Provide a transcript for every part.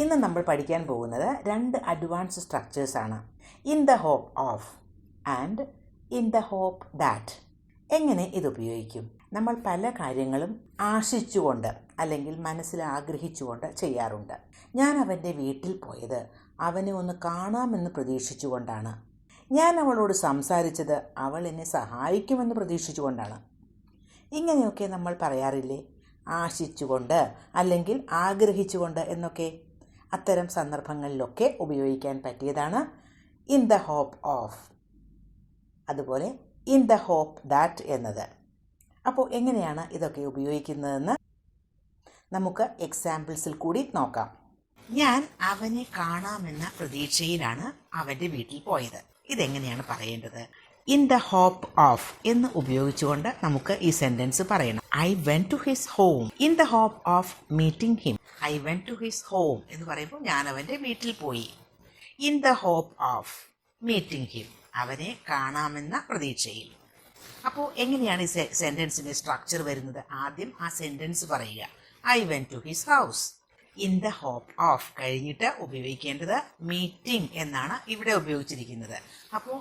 ഇന്ന് നമ്മൾ പഠിക്കാൻ പോകുന്നത് രണ്ട് അഡ്വാൻസ് സ്ട്രക്ചേഴ്സാണ്. In the hope of and in the hope that. എങ്ങനെ ഇത് ഉപയോഗിക്കും? നമ്മൾ പല കാര്യങ്ങളും ആശിച്ചുകൊണ്ട് അല്ലെങ്കിൽ മനസ്സിൽ ആഗ്രഹിച്ചുകൊണ്ട് ചെയ്യാറുണ്ട്. ഞാൻ അവൻ്റെ വീട്ടിൽ പോയത് അവനെ ഒന്ന് കാണാമെന്ന് പ്രതീക്ഷിച്ചുകൊണ്ടാണ്. ഞാൻ അവളോട് സംസാരിച്ചത് അവൾ എന്നെ സഹായിക്കുമെന്ന് പ്രതീക്ഷിച്ചുകൊണ്ടാണ്. ഇങ്ങനെയൊക്കെ നമ്മൾ പറയാറില്ലേ? ആശിച്ചുകൊണ്ട് അല്ലെങ്കിൽ ആഗ്രഹിച്ചുകൊണ്ട് എന്നൊക്കെ. അത്തരം സന്ദർഭങ്ങളിലൊക്കെ ഉപയോഗിക്കാൻ പറ്റിയതാണ് ഇൻ ദ ഹോപ്പ് ഓഫ്, അതുപോലെ ഇൻ ദ ഹോപ്പ് ദാറ്റ് എന്നത്. അപ്പോൾ എങ്ങനെയാണ് ഇതൊക്കെ ഉപയോഗിക്കുന്നതെന്ന് നമുക്ക് എക്സാമ്പിൾസിൽ കൂടി നോക്കാം. ഞാൻ അവനെ കാണാമെന്ന പ്രതീക്ഷയിലാണ് അവൻ്റെ വീട്ടിൽ പോയത്. ഇതെങ്ങനെയാണ് പറയേണ്ടത്? ഇൻ ദ ഹോപ്പ് ഓഫ് എന്ന് ഉപയോഗിച്ചുകൊണ്ട് നമുക്ക് ഈ സെന്റൻസ് പറയണം. I went to his home in the hope of meeting him. I went to his home എന്ന് പറയുമ്പോൾ ഞാൻ അവൻ്റെ വീട്ടിൽ പോയി. In the hope of meeting him, അവനെ കാണാമെന്ന പ്രതീക്ഷയിൽ. അപ്പോൾ എങ്ങനെയാണ് ഈ സെന്റൻസിന്റെ സ്ട്രക്ചർ വരുന്നത്? ആദ്യം ആ സെന്റൻസ് പറയുക. I went to his house. In the hope of കഴിഞ്ഞിട്ട് ഉപയോഗിക്കേണ്ടത് മീറ്റിംഗ് എന്നാണ് ഇവിടെ ഉപയോഗിച്ചിരിക്കുന്നത്. അപ്പോൾ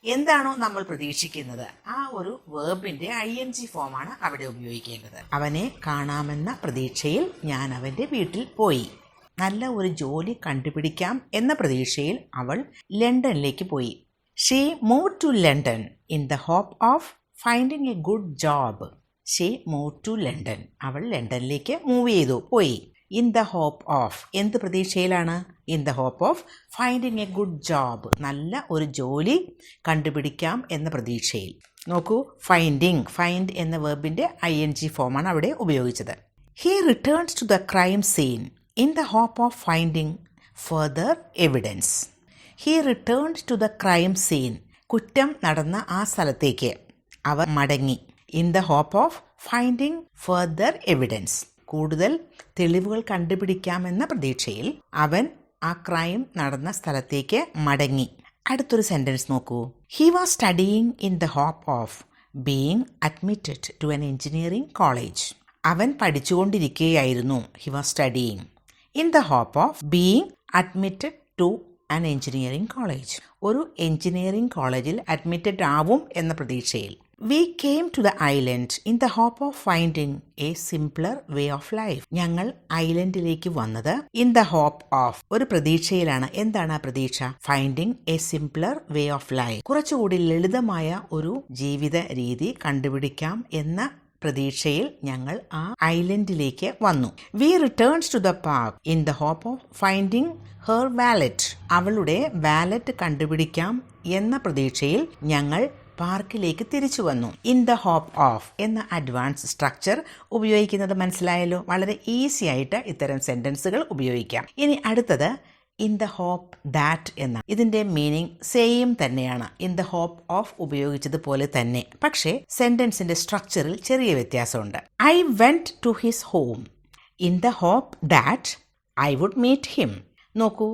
എന്താണോ നമ്മൾ പ്രതീക്ഷിക്കുന്നത് ആ ഒരു വേർബിന്റെ ING ഫോമാണ് അവിടെ ഉപയോഗിക്കേണ്ടത്. അവനെ കാണാമെന്ന പ്രതീക്ഷയിൽ ഞാൻ അവൻ്റെ വീട്ടിൽ പോയി. നല്ല ഒരു ജോലി കണ്ടുപിടിക്കാം എന്ന പ്രതീക്ഷയിൽ അവൾ ലണ്ടനിലേക്ക് പോയി. She move to London in the hope of finding a good job. She move to London, അവൾ ലണ്ടനിലേക്ക് മൂവ് ചെയ്തു, പോയി. ഇൻ ദ ഹോപ്പ് ഓഫ് എന്ത് പ്രതീക്ഷയിലാണ്? In the hope of finding a good job, നല്ല ഒരു ജോലി കണ്ടുപിടിക്കാം എന്ന പ്രതീക്ഷയിൽ. നോക്കൂ, ഫൈൻഡ് എന്ന വെർബിന്റെ ING ഫോമാണ് അവിടെ ഉപയോഗിച്ചത്. He returns to the crime scene in the hope of finding further evidence. He returns to the crime scene, കുറ്റം നടന്ന ആ സ്ഥലത്തേക്ക് അവർ മടങ്ങി. In the hope of finding further evidence, കൂടുതൽ തെളിവുകൾ കണ്ടുപിടിക്കാമെന്ന പ്രതീക്ഷയിൽ അവൻ ആ ക്രൈം നടന്ന സ്ഥലത്തേക്ക് മടങ്ങി. അടുത്തൊരു സെന്റൻസ് നോക്കൂ. He was studying in the hope of being admitted to an engineering college. അവൻ പഠിച്ചുകൊണ്ടിരിക്കുകയായിരുന്നു. He was studying in the hope of being admitted to an engineering college. ഒരു എഞ്ചിനീയറിംഗ് കോളേജിൽ അഡ്മിറ്റഡ് ആവും എന്ന പ്രതീക്ഷയിൽ. We came to the island in the hope of finding a simpler way of life. ഞങ്ങൾ ഐലൻഡിലേക്ക് വന്നത് in the hope of, ഒരു പ്രതീക്ഷയിലാണ്. എന്താണ് ആ പ്രതീക്ഷ? Finding A simpler way of life, കുറച്ചുകൂടി ലളിതമായ ഒരു ജീവിത രീതി കണ്ടുപിടിക്കാം എന്ന പ്രതീക്ഷയിൽ ഞങ്ങൾ ആ ഐലൻഡിലേക്ക് വന്നു. We returns to the park in the hope of finding her wallet. അവളുടെ വാലറ്റ് കണ്ടുപിടിക്കാം എന്ന പ്രതീക്ഷയിൽ ഞങ്ങൾ പാർക്കിലേക്ക് തിരിച്ചു വന്നു. ഇൻ ദ ഹോപ്പ് ഓഫ് എന്ന അഡ്വാൻസ് സ്ട്രക്ചർ ഉപയോഗിക്കുന്നത് മനസ്സിലായല്ലോ. വളരെ ഈസി ആയിട്ട് ഇത്തരം സെന്റൻസുകൾ ഉപയോഗിക്കാം. ഇനി അടുത്തത് ഇൻ ദ ഹോപ്പ് ദാറ്റ് എന്ന. ഇതിന്റെ മീനിങ് സെയിം തന്നെയാണ്, ഇൻ ദ ഹോപ്പ് ഓഫ് ഉപയോഗിച്ചതുപോലെ തന്നെ. പക്ഷേ സെന്റൻസിന്റെ സ്ട്രക്ചറിൽ ചെറിയ വ്യത്യാസമുണ്ട്. I went to his home in the hope that I would meet him. നോക്കൂ,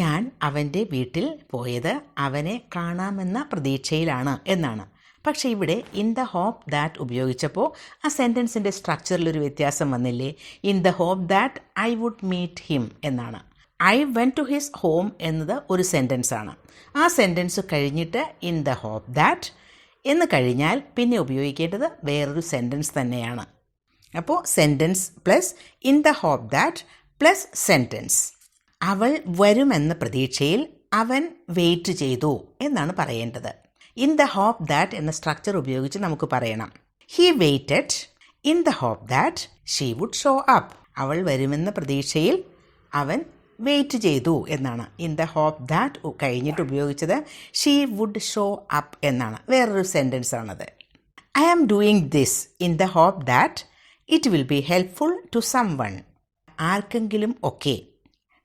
ഞാൻ അവൻ്റെ വീട്ടിൽ പോയത് അവനെ കാണാമെന്ന പ്രതീക്ഷയിലാണ് എന്നാണ്. പക്ഷെ ഇവിടെ ഇൻ ദ ഹോപ്പ് ദാറ്റ് ഉപയോഗിച്ചപ്പോൾ ആ സെൻറ്റൻസിൻ്റെ സ്ട്രക്ചറിലൊരു വ്യത്യാസം വന്നില്ലേ? In the hope that I would meet him എന്നാണ്. I went to his home എന്നത് ഒരു സെൻറ്റൻസാണ്. ആ സെൻറ്റൻസ് കഴിഞ്ഞിട്ട് ഇൻ ദ ഹോപ്പ് ദാറ്റ് എന്ന് കഴിഞ്ഞാൽ പിന്നെ ഉപയോഗിക്കേണ്ടത് വേറൊരു സെൻറ്റൻസ് തന്നെയാണ്. അപ്പോൾ sentence plus in the hope that plus sentence. അവൾ വരുമെന്ന പ്രതീക്ഷയിൽ അവൻ വെയിറ്റ് ചെയ്തു എന്നാണ് പറയേണ്ടത്. ഇൻ ദ ഹോപ്പ് ദാറ്റ് എന്ന സ്ട്രക്ചർ ഉപയോഗിച്ച് നമുക്ക് പറയണം. He waited in the hope that she would show up. അവൾ വരുമെന്ന പ്രതീക്ഷയിൽ അവൻ വെയിറ്റ് ചെയ്തു എന്നാണ്. ഇൻ ദ ഹോപ്പ് ദാറ്റ് കഴിഞ്ഞിട്ട് ഉപയോഗിച്ചത് ഷീ വുഡ് ഷോ അപ്പ് എന്നാണ്. വേറൊരു സെൻറ്റൻസ് ആണത്. I am doing this in the hope that it will be helpful to someone. ആർക്കെങ്കിലും ഒക്കെ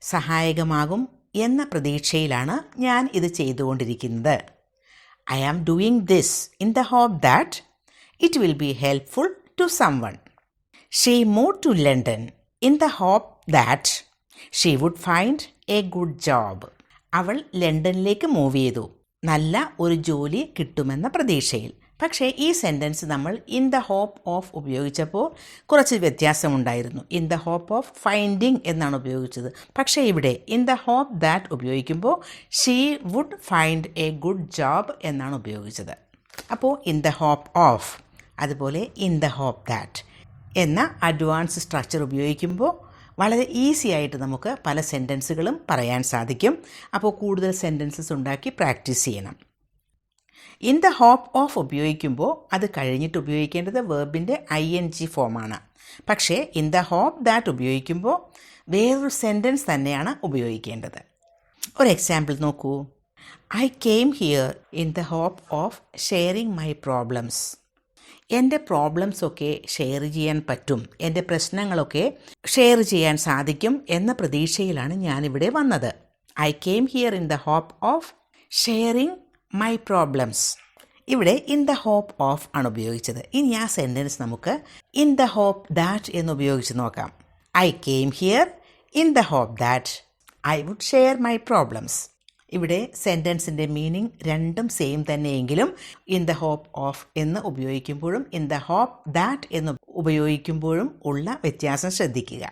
സഹായകമാകും എന്ന പ്രതീക്ഷയിലാണ് ഞാൻ ഇത് ചെയ്തുകൊണ്ടിരിക്കുന്നത്. I am doing this in the hope that it will be helpful to someone. She move to London in the hope that she would find a good job. അവൾ ലണ്ടനിലേക്ക് മൂവ് ചെയ്തു നല്ല ഒരു ജോലി കിട്ടുമെന്ന പ്രതീക്ഷയിൽ. പക്ഷേ ഈ സെൻറ്റൻസ് നമ്മൾ ഇൻ ദ ഹോപ്പ് ഓഫ് ഉപയോഗിച്ചപ്പോൾ കുറച്ച് വ്യത്യാസമുണ്ടായിരുന്നു. In the hope of finding എന്നാണ് ഉപയോഗിച്ചത്. പക്ഷേ ഇവിടെ ഇൻ ദ ഹോപ്പ് ദാറ്റ് ഉപയോഗിക്കുമ്പോൾ she would find a good job എന്നാണ് ഉപയോഗിച്ചത്. അപ്പോൾ ഇൻ ദ ഹോപ്പ് ഓഫ്, അതുപോലെ ഇൻ ദ ഹോപ്പ് ദാറ്റ് എന്ന അഡ്വാൻസ് സ്ട്രക്ചർ ഉപയോഗിക്കുമ്പോൾ വളരെ ഈസി ആയിട്ട് നമുക്ക് പല സെൻറ്റൻസുകളും പറയാൻ സാധിക്കും. അപ്പോൾ കൂടുതൽ സെൻറ്റൻസസ് ഉണ്ടാക്കി പ്രാക്ടീസ് ചെയ്യണം. ഇൻ ദ ഹോപ്പ് ഓഫ് ഉപയോഗിക്കുമ്പോൾ അത് കഴിഞ്ഞിട്ട് ഉപയോഗിക്കേണ്ടത് വെർബിൻ്റെ ING ഫോമാണ്. പക്ഷേ ഇൻ ദ ഹോപ്പ് ദാറ്റ് ഉപയോഗിക്കുമ്പോൾ വേറൊരു സെൻറ്റൻസ് തന്നെയാണ് ഉപയോഗിക്കേണ്ടത്. ഒരു എക്സാമ്പിൾ നോക്കൂ. I came here in the hope of sharing my problems. എൻ്റെ പ്രോബ്ലംസൊക്കെ ഷെയർ ചെയ്യാൻ പറ്റും, എൻ്റെ പ്രശ്നങ്ങളൊക്കെ ഷെയർ ചെയ്യാൻ സാധിക്കും എന്ന പ്രതീക്ഷയിലാണ് ഞാനിവിടെ വന്നത്. I came here in the hope of sharing my problems. ഇവിടെ ഇൻ ദ ഹോപ്പ് ഓഫ് ആണ് ഉപയോഗിച്ചത്. ഇനി ആ സെൻറ്റൻസ് നമുക്ക് ഇൻ ദ ഹോപ്പ് ദാറ്റ് എന്ന് ഉപയോഗിച്ച് നോക്കാം. I came here in the hope that I would share my problems. ഇവിടെ സെൻറ്റൻസിൻ്റെ മീനിങ് രണ്ടും സെയിം തന്നെയെങ്കിലും ഇൻ ദ ഹോപ്പ് ഓഫ് എന്ന് ഉപയോഗിക്കുമ്പോഴും ഇൻ ദ ഹോപ്പ് ദാറ്റ് എന്ന് ഉപയോഗിക്കുമ്പോഴും ഉള്ള വ്യത്യാസം ശ്രദ്ധിക്കുക.